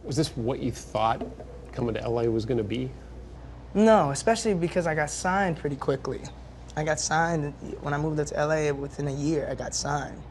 Was this what you thought coming to LA was going to be? No, especially because I got signed pretty quickly. I got signed when I moved up to LA. Within a year, I got signed.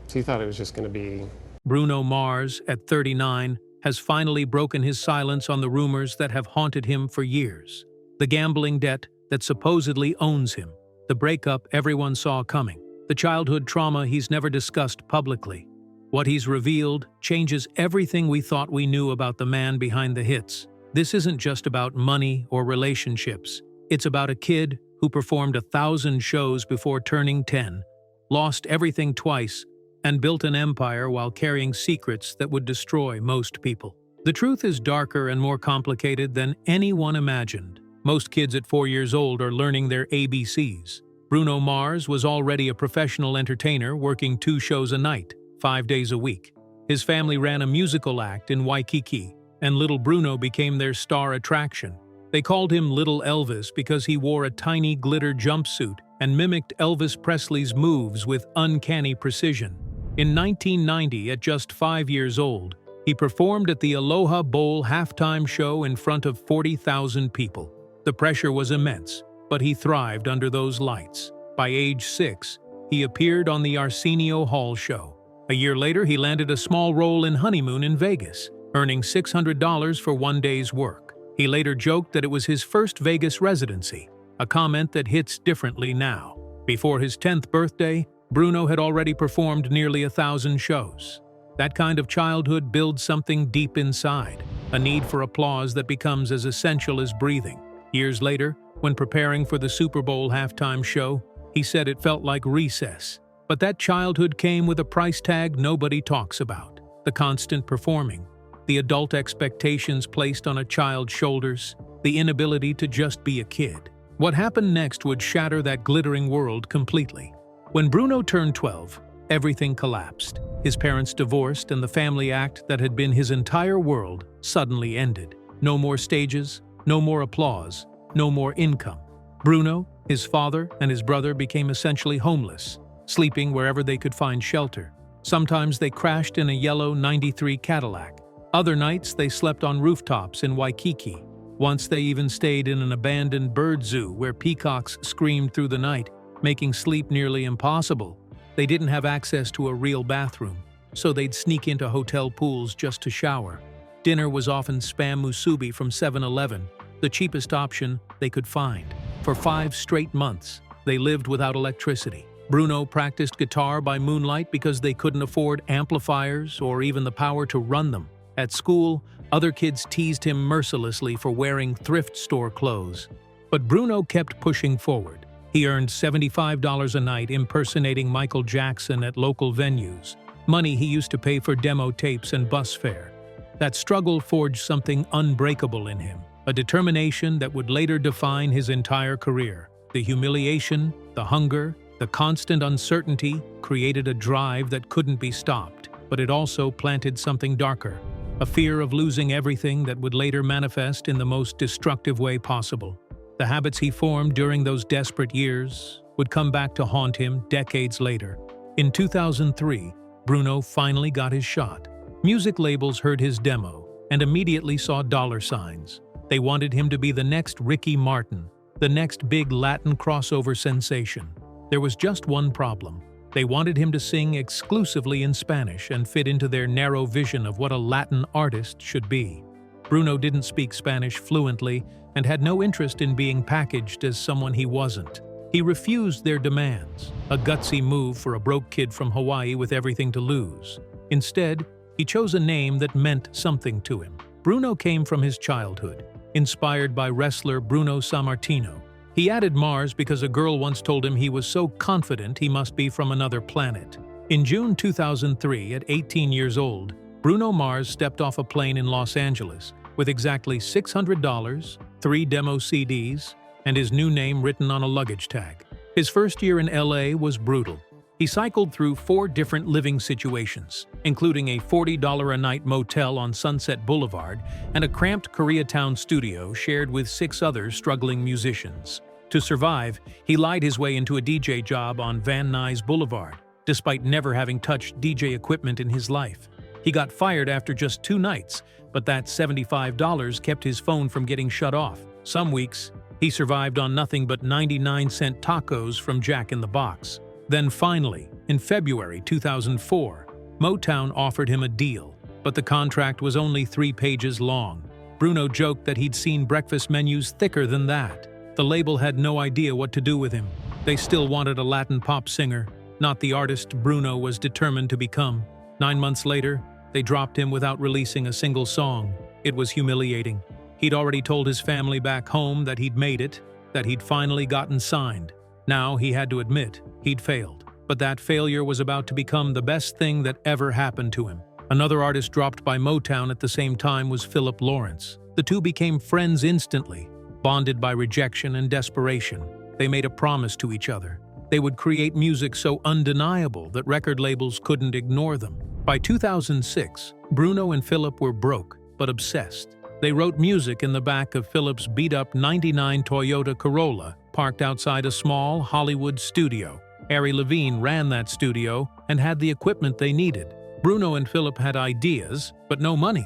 So you thought it was just going to be... Bruno Mars, at 39, has finally broken his silence on the rumors that have haunted him for years. The gambling debt that supposedly owns him, the breakup everyone saw coming, the childhood trauma he's never discussed publicly. What he's revealed changes everything we thought we knew about the man behind the hits. This isn't just about money or relationships. It's about a kid who performed 1,000 shows before turning 10, lost everything twice, and built an empire while carrying secrets that would destroy most people. The truth is darker and more complicated than anyone imagined. Most kids at 4 years old are learning their ABCs. Bruno Mars was already a professional entertainer working 2 shows a night, 5 days a week. His family ran a musical act in Waikiki, and little Bruno became their star attraction. They called him Little Elvis because he wore a tiny glitter jumpsuit and mimicked Elvis Presley's moves with uncanny precision. In 1990, at just 5 years old, he performed at the Aloha Bowl halftime show in front of 40,000 people. The pressure was immense, but he thrived under those lights. By age 6, he appeared on the Arsenio Hall show. A year later, he landed a small role in Honeymoon in Vegas, earning $600 for 1 day's work. He later joked that it was his first Vegas residency, a comment that hits differently now. Before his 10th birthday, Bruno had already performed nearly 1,000 shows. That kind of childhood builds something deep inside, a need for applause that becomes as essential as breathing. Years later, when preparing for the Super Bowl halftime show, he said it felt like recess. But that childhood came with a price tag nobody talks about: the constant performing, the adult expectations placed on a child's shoulders, the inability to just be a kid. What happened next would shatter that glittering world completely. When Bruno turned 12, everything collapsed. His parents divorced, and the family act that had been his entire world suddenly ended. No more stages, no more applause, no more income. Bruno, his father, and his brother became essentially homeless, sleeping wherever they could find shelter. Sometimes they crashed in a yellow '93 Cadillac. Other nights they slept on rooftops in Waikiki. Once they even stayed in an abandoned bird zoo where peacocks screamed through the night, making sleep nearly impossible. They didn't have access to a real bathroom, so they'd sneak into hotel pools just to shower. Dinner was often Spam musubi from 7-Eleven, the cheapest option they could find. For 5 straight months, they lived without electricity. Bruno practiced guitar by moonlight because they couldn't afford amplifiers or even the power to run them. At school, other kids teased him mercilessly for wearing thrift store clothes. But Bruno kept pushing forward. He earned $75 a night impersonating Michael Jackson at local venues, money he used to pay for demo tapes and bus fare. That struggle forged something unbreakable in him, a determination that would later define his entire career. The humiliation, the hunger, the constant uncertainty created a drive that couldn't be stopped, but it also planted something darker, a fear of losing everything that would later manifest in the most destructive way possible. The habits he formed during those desperate years would come back to haunt him decades later. In 2003, Bruno finally got his shot. Music labels heard his demo and immediately saw dollar signs. They wanted him to be the next Ricky Martin, the next big Latin crossover sensation. There was just one problem. They wanted him to sing exclusively in Spanish and fit into their narrow vision of what a Latin artist should be. Bruno didn't speak Spanish fluently and had no interest in being packaged as someone he wasn't. He refused their demands, a gutsy move for a broke kid from Hawaii with everything to lose. Instead, he chose a name that meant something to him. Bruno came from his childhood, inspired by wrestler Bruno Sammartino. He added Mars because a girl once told him he was so confident he must be from another planet. In June 2003, at 18 years old, Bruno Mars stepped off a plane in Los Angeles with exactly $600, 3 demo CDs, and his new name written on a luggage tag. His first year in LA was brutal. He cycled through 4 different living situations, including a $40 a night motel on Sunset Boulevard and a cramped Koreatown studio shared with 6 other struggling musicians. To survive, he lied his way into a DJ job on Van Nuys Boulevard, despite never having touched DJ equipment in his life. He got fired after just 2 nights, but that $75 kept his phone from getting shut off. Some weeks, he survived on nothing but 99-cent tacos from Jack in the Box. Then finally, in February 2004, Motown offered him a deal, but the contract was only 3 pages long. Bruno joked that he'd seen breakfast menus thicker than that. The label had no idea what to do with him. They still wanted a Latin pop singer, not the artist Bruno was determined to become. 9 months later, they dropped him without releasing a single song. It was humiliating. He'd already told his family back home that he'd made it, that he'd finally gotten signed. Now he had to admit he'd failed. But that failure was about to become the best thing that ever happened to him. Another artist dropped by Motown at the same time was Philip Lawrence. The two became friends instantly, bonded by rejection and desperation. They made a promise to each other. They would create music so undeniable that record labels couldn't ignore them. By 2006, Bruno and Philip were broke, but obsessed. They wrote music in the back of Philip's beat-up '99 Toyota Corolla, parked outside a small Hollywood studio. Ari Levine ran that studio and had the equipment they needed. Bruno and Philip had ideas, but no money.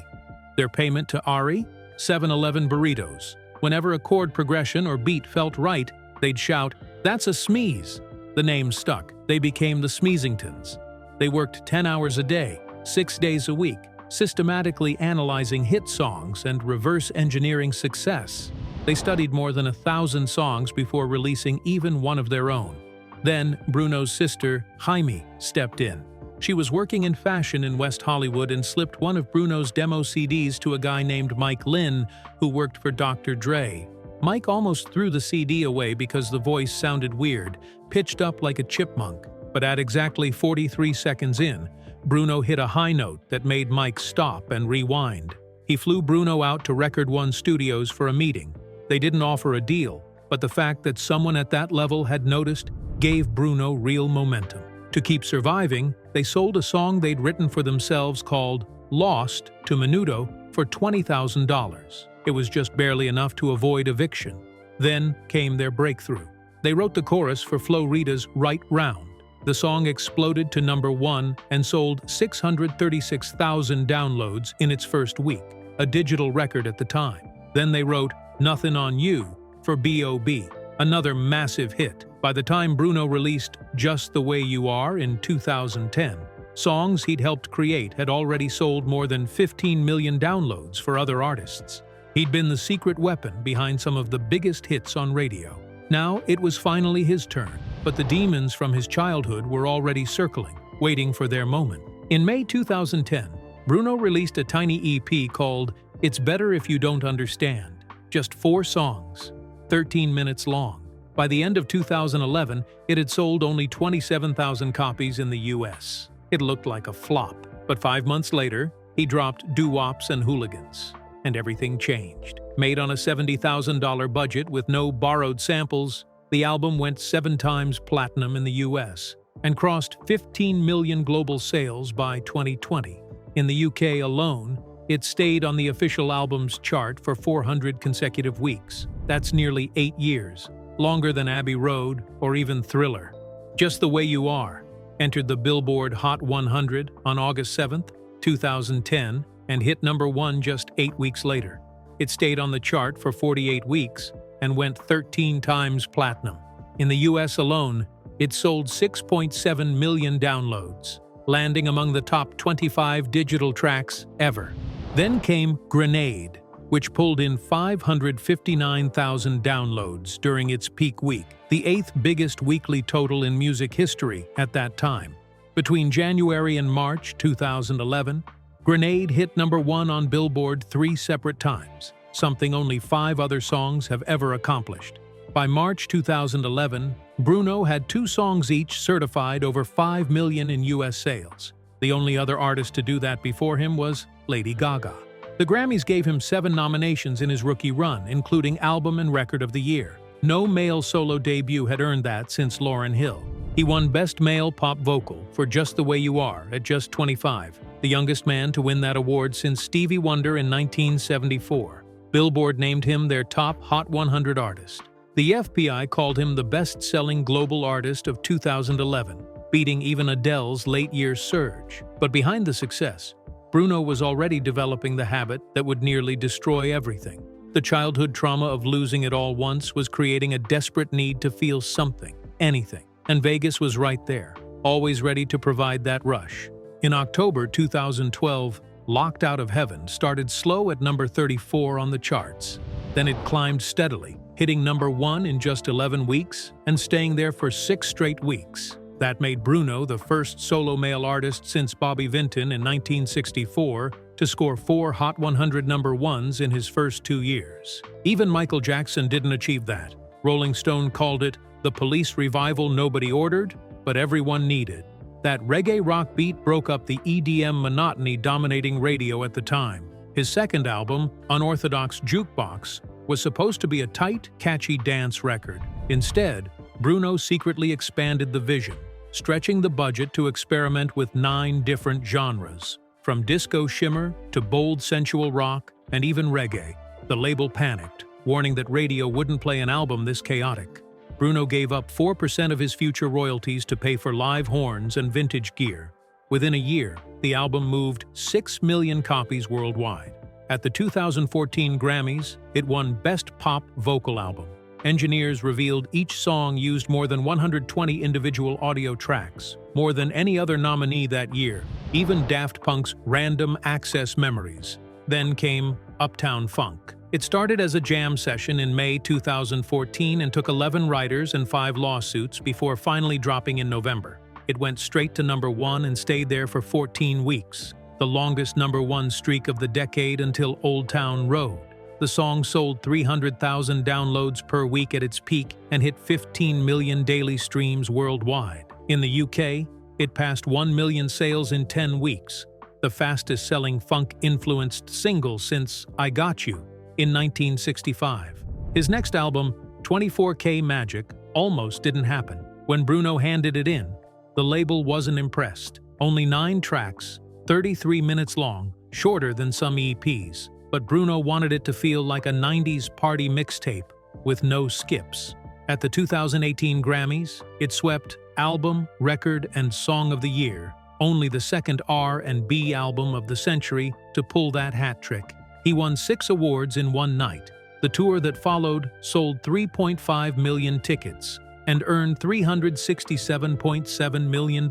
Their payment to Ari? 7-Eleven burritos. Whenever a chord progression or beat felt right, they'd shout, "That's a smeeze!" The name stuck. They became the Smeezingtons. They worked 10 hours a day, 6 days a week, systematically analyzing hit songs and reverse engineering success. They studied more than 1,000 songs before releasing even one of their own. Then, Bruno's sister, Jaime, stepped in. She was working in fashion in West Hollywood and slipped one of Bruno's demo CDs to a guy named Mike Lynn, who worked for Dr. Dre. Mike almost threw the CD away because the voice sounded weird, pitched up like a chipmunk. But at exactly 43 seconds in, Bruno hit a high note that made Mike stop and rewind. He flew Bruno out to Record One Studios for a meeting. They didn't offer a deal, but the fact that someone at that level had noticed gave Bruno real momentum. To keep surviving, they sold a song they'd written for themselves called Lost to Menudo for $20,000. It was just barely enough to avoid eviction. Then came their breakthrough. They wrote the chorus for Flo Rida's Right Round. The song exploded to #1 and sold 636,000 downloads in its first week, a digital record at the time. Then they wrote Nothing on You for B.O.B., another massive hit. By the time Bruno released Just the Way You Are in 2010, songs he'd helped create had already sold more than 15 million downloads for other artists. He'd been the secret weapon behind some of the biggest hits on radio. Now it was finally his turn, but the demons from his childhood were already circling, waiting for their moment. In May 2010, Bruno released a tiny EP called It's Better If You Don't Understand. Just 4 songs, 13 minutes long. By the end of 2011, it had sold only 27,000 copies in the US. It looked like a flop, but 5 months later, he dropped Doo-Wops and Hooligans, and everything changed. Made on a $70,000 budget with no borrowed samples, the album went 7 times platinum in the US and crossed 15 million global sales by 2020. In the UK alone, it stayed on the official albums chart for 400 consecutive weeks. That's nearly 8 years. Longer than Abbey Road or even Thriller. Just the Way You Are entered the Billboard Hot 100 on August 7, 2010, and hit #1 just 8 weeks later. It stayed on the chart for 48 weeks and went 13 times platinum. In the US alone, it sold 6.7 million downloads, landing among the top 25 digital tracks ever. Then came Grenade, which pulled in 559,000 downloads during its peak week, the 8th biggest weekly total in music history at that time. Between January and March 2011, Grenade hit #1 on Billboard 3 separate times, something only 5 other songs have ever accomplished. By March 2011, Bruno had 2 songs each certified over 5 million in US sales. The only other artist to do that before him was Lady Gaga. The Grammys gave him 7 nominations in his rookie run, including Album and Record of the Year. No male solo debut had earned that since Lauryn Hill. He won Best Male Pop Vocal for Just the Way You Are at just 25, the youngest man to win that award since Stevie Wonder in 1974. Billboard named him their top Hot 100 artist. The FBI called him the best-selling global artist of 2011, beating even Adele's late-year surge. But behind the success, Bruno was already developing the habit that would nearly destroy everything. The childhood trauma of losing it all once was creating a desperate need to feel something, anything, and Vegas was right there, always ready to provide that rush. In October 2012, Locked Out of Heaven started slow at number 34 on the charts. Then it climbed steadily, hitting number 1 in just 11 weeks and staying there for 6 straight weeks. That made Bruno the first solo male artist since Bobby Vinton in 1964 to score 4 Hot 100 number 1s in his first 2 years. Even Michael Jackson didn't achieve that. Rolling Stone called it the Police revival nobody ordered, but everyone needed. That reggae rock beat broke up the EDM monotony dominating radio at the time. His second album, Unorthodox Jukebox, was supposed to be a tight, catchy dance record. Instead, Bruno secretly expanded the vision, stretching the budget to experiment with 9 different genres. From disco shimmer to bold sensual rock and even reggae, the label panicked, warning that radio wouldn't play an album this chaotic. Bruno gave up 4% of his future royalties to pay for live horns and vintage gear. Within a year, the album moved 6 million copies worldwide. At the 2014 Grammys, it won Best Pop Vocal Album. Engineers revealed each song used more than 120 individual audio tracks, more than any other nominee that year, even Daft Punk's Random Access Memories. Then came Uptown Funk. It started as a jam session in May 2014 and took 11 writers and 5 lawsuits before finally dropping in November. It went straight to number 1 and stayed there for 14 weeks, the longest number 1 streak of the decade until Old Town Road. The song sold 300,000 downloads per week at its peak and hit 15 million daily streams worldwide. In the UK, it passed 1 million sales in 10 weeks, the fastest-selling funk-influenced single since I Got You in 1965. His next album, 24K Magic, almost didn't happen. When Bruno handed it in, the label wasn't impressed. Only 9 tracks, 33 minutes long, shorter than some EPs. But Bruno wanted it to feel like a 90s party mixtape with no skips. At the 2018 Grammys, it swept Album, Record, and Song of the Year, only the second R&B album of the century to pull that hat trick. He won 6 awards in one night. The tour that followed sold 3.5 million tickets and earned $367.7 million,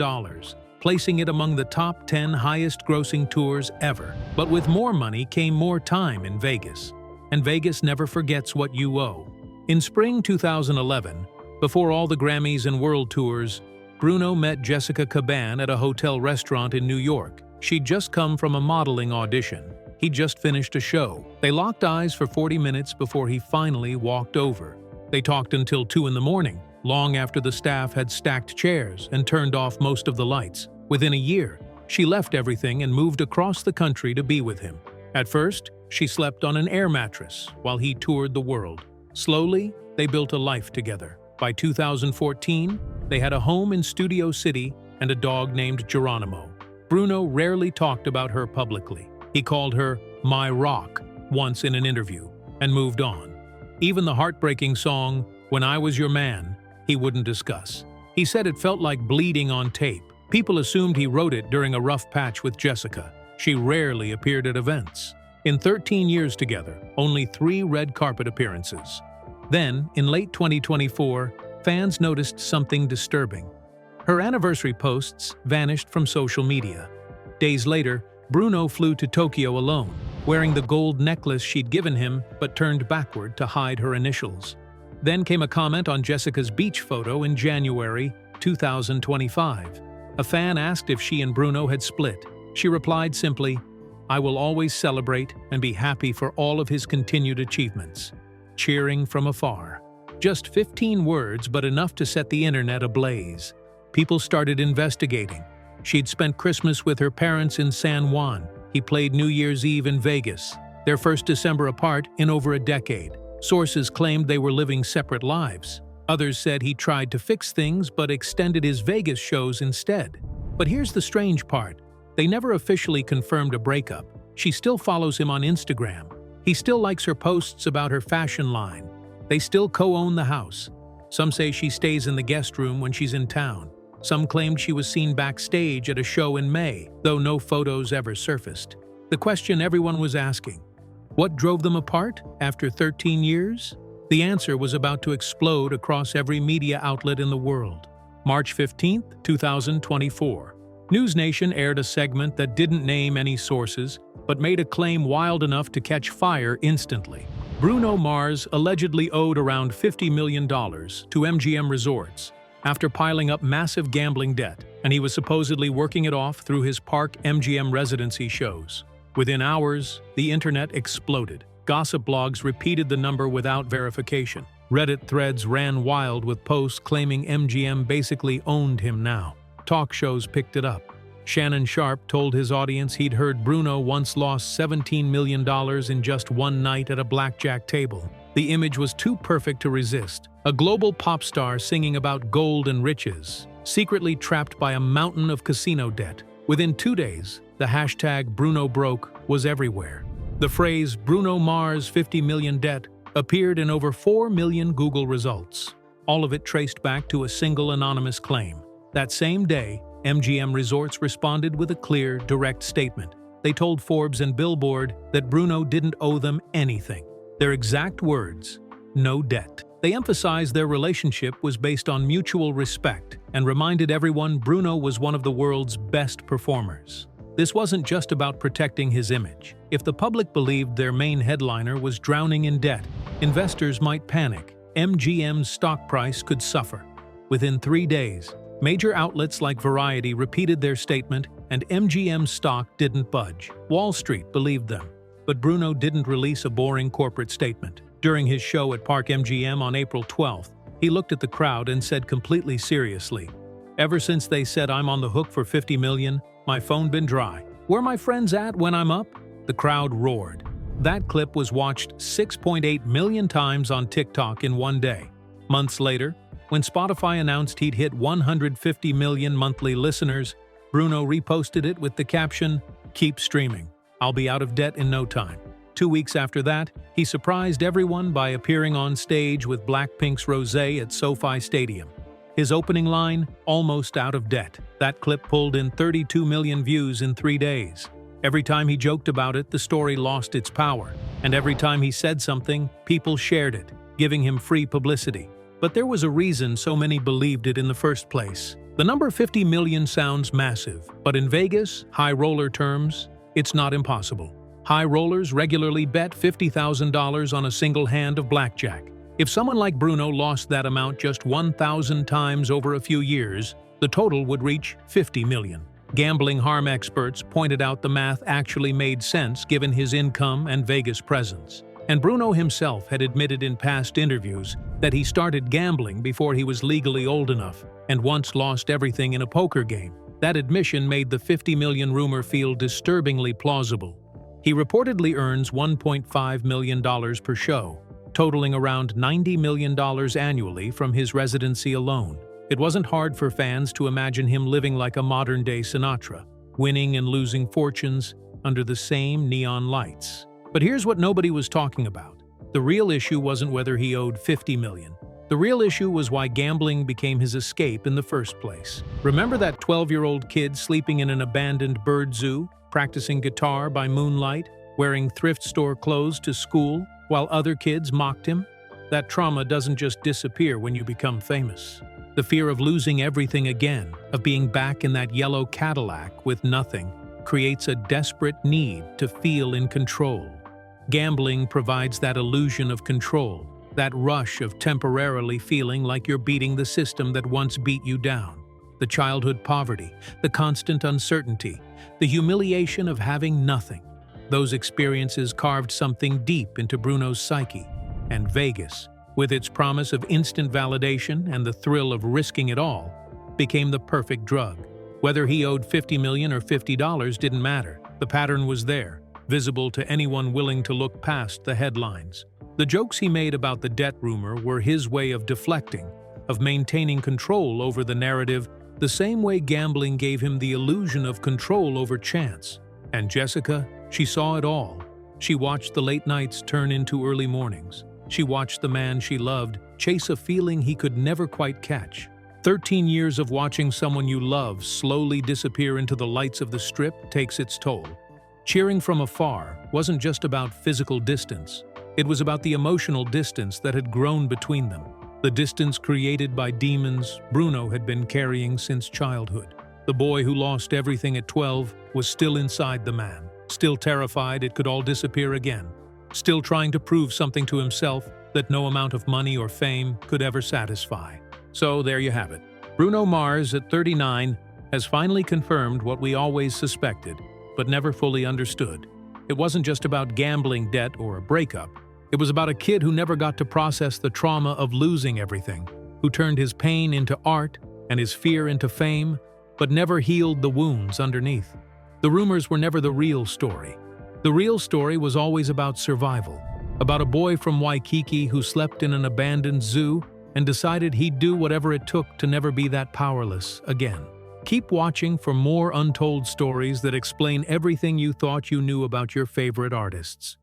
placing it among the top 10 highest-grossing tours ever. But with more money came more time in Vegas, and Vegas never forgets what you owe. In spring 2011, before all the Grammys and world tours, Bruno met Jessica Caban at a hotel restaurant in New York. She'd just come from a modeling audition. He'd just finished a show. They locked eyes for 40 minutes before he finally walked over. They talked until 2 in the morning, long after the staff had stacked chairs and turned off most of the lights. Within a year, she left everything and moved across the country to be with him. At first, she slept on an air mattress while he toured the world. Slowly, they built a life together. By 2014, they had a home in Studio City and a dog named Geronimo. Bruno rarely talked about her publicly. He called her "my rock" once in an interview and moved on. Even the heartbreaking song, "When I Was Your Man," he wouldn't discuss. He said it felt like bleeding on tape. People assumed he wrote it during a rough patch with Jessica. She rarely appeared at events. In 13 years together, only 3 red carpet appearances. Then, in late 2024, fans noticed something disturbing. Her anniversary posts vanished from social media. Days later, Bruno flew to Tokyo alone, wearing the gold necklace she'd given him but turned backward to hide her initials. Then came a comment on Jessica's beach photo in January 2025. A fan asked if she and Bruno had split. She replied simply, "I will always celebrate and be happy for all of his continued achievements. Cheering from afar." Just 15 words, but enough to set the internet ablaze. People started investigating. She'd spent Christmas with her parents in San Juan. He played New Year's Eve in Vegas, their first December apart in over a decade. Sources claimed they were living separate lives. Others said he tried to fix things but extended his Vegas shows instead. But here's the strange part. They never officially confirmed a breakup. She still follows him on Instagram. He still likes her posts about her fashion line. They still co-own the house. Some say she stays in the guest room when she's in town. Some claimed she was seen backstage at a show in May, though no photos ever surfaced. The question everyone was asking: what drove them apart after 13 years? The answer was about to explode across every media outlet in the world. March 15, 2024. News Nation aired a segment that didn't name any sources, but made a claim wild enough to catch fire instantly. Bruno Mars allegedly owed around $50 million to MGM Resorts after piling up massive gambling debt, and he was supposedly working it off through his Park MGM residency shows. Within hours, the internet exploded. Gossip blogs repeated the number without verification. Reddit threads ran wild with posts claiming MGM basically owned him now. Talk shows picked it up. Shannon Sharpe told his audience he'd heard Bruno once lost $17 million in just one night at a blackjack table. The image was too perfect to resist. A global pop star singing about gold and riches, secretly trapped by a mountain of casino debt. Within 2 days, the hashtag Bruno Broke was everywhere. The phrase Bruno Mars 50 million debt appeared in over 4 million Google results, all of it traced back to a single anonymous claim. That same day, MGM Resorts responded with a clear, direct statement. They told Forbes and Billboard that Bruno didn't owe them anything. Their exact words: no debt. They emphasized their relationship was based on mutual respect and reminded everyone Bruno was one of the world's best performers. This wasn't just about protecting his image. If the public believed their main headliner was drowning in debt, investors might panic. MGM's stock price could suffer. Within 3 days, major outlets like Variety repeated their statement, and MGM's stock didn't budge. Wall Street believed them. But Bruno didn't release a boring corporate statement. During his show at Park MGM on April 12th, he looked at the crowd and said completely seriously, "Ever since they said I'm on the hook for 50 million, my phone been dry. Where my friends at when I'm up?" The crowd roared. That clip was watched 6.8 million times on TikTok in one day. Months later, when Spotify announced he'd hit 150 million monthly listeners, Bruno reposted it with the caption, "Keep streaming. I'll be out of debt in no time." 2 weeks after that, he surprised everyone by appearing on stage with Blackpink's Rosé at SoFi Stadium. His opening line, "Almost out of debt." That clip pulled in 32 million views in 3 days. Every time he joked about it, the story lost its power. And every time he said something, people shared it, giving him free publicity. But there was a reason so many believed it in the first place. The number 50 million sounds massive, but in Vegas, high roller terms, it's not impossible. High rollers regularly bet $50,000 on a single hand of blackjack. If someone like Bruno lost that amount just 1,000 times over a few years, the total would reach 50 million. Gambling harm experts pointed out the math actually made sense given his income and Vegas presence. And Bruno himself had admitted in past interviews that he started gambling before he was legally old enough and once lost everything in a poker game. That admission made the 50 million rumor feel disturbingly plausible. He reportedly earns $1.5 million per show, totaling around $90 million annually from his residency alone. It wasn't hard for fans to imagine him living like a modern-day Sinatra, winning and losing fortunes under the same neon lights. But here's what nobody was talking about. The real issue wasn't whether he owed 50 million. The real issue was why gambling became his escape in the first place. Remember that 12-year-old kid sleeping in an abandoned bird zoo, practicing guitar by moonlight, wearing thrift store clothes to school while other kids mocked him? That trauma doesn't just disappear when you become famous. The fear of losing everything again, of being back in that yellow Cadillac with nothing, creates a desperate need to feel in control. Gambling provides that illusion of control, that rush of temporarily feeling like you're beating the system that once beat you down. The childhood poverty, the constant uncertainty, the humiliation of having nothing. Those experiences carved something deep into Bruno's psyche. And Vegas, with its promise of instant validation and the thrill of risking it all, became the perfect drug. Whether he owed 50 million or $50 didn't matter. The pattern was there, visible to anyone willing to look past the headlines. The jokes he made about the debt rumor were his way of deflecting, of maintaining control over the narrative, the same way gambling gave him the illusion of control over chance. And Jessica, she saw it all. She watched the late nights turn into early mornings. She watched the man she loved chase a feeling he could never quite catch. 13 years of watching someone you love slowly disappear into the lights of the Strip takes its toll. Cheering from afar wasn't just about physical distance. It was about the emotional distance that had grown between them. The distance created by demons Bruno had been carrying since childhood. The boy who lost everything at 12 was still inside the man, still terrified it could all disappear again, still trying to prove something to himself that no amount of money or fame could ever satisfy. So there you have it. Bruno Mars, at 39, has finally confirmed what we always suspected, but never fully understood. It wasn't just about gambling debt or a breakup. It was about a kid who never got to process the trauma of losing everything, who turned his pain into art and his fear into fame, but never healed the wounds underneath. The rumors were never the real story. The real story was always about survival, about a boy from Waikiki who slept in an abandoned zoo and decided he'd do whatever it took to never be that powerless again. Keep watching for more untold stories that explain everything you thought you knew about your favorite artists.